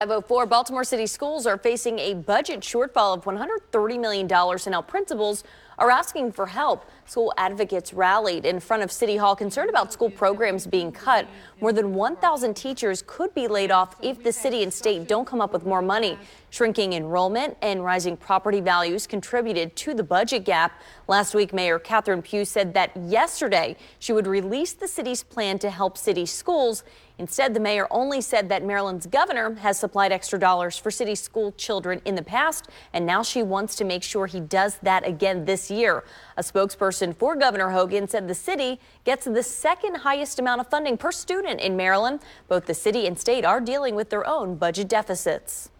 504 Baltimore City schools are facing a budget shortfall of $130 million, and now principals are asking for help. School advocates rallied in front of City Hall, concerned about school programs being cut. More than 1,000 teachers could be laid off if the city and state don't come up with more money. Shrinking enrollment and rising property values contributed to the budget gap. Last week, Mayor Catherine Pugh said that yesterday she would release the city's plan to help city schools. Instead, the mayor only said that Maryland's governor has supplied extra dollars for city school children in the past, and now she wants to make sure he does that again this year. A spokesperson for Governor Hogan said the city gets the second highest amount of funding per student in Maryland. Both the city and state are dealing with their own budget deficits.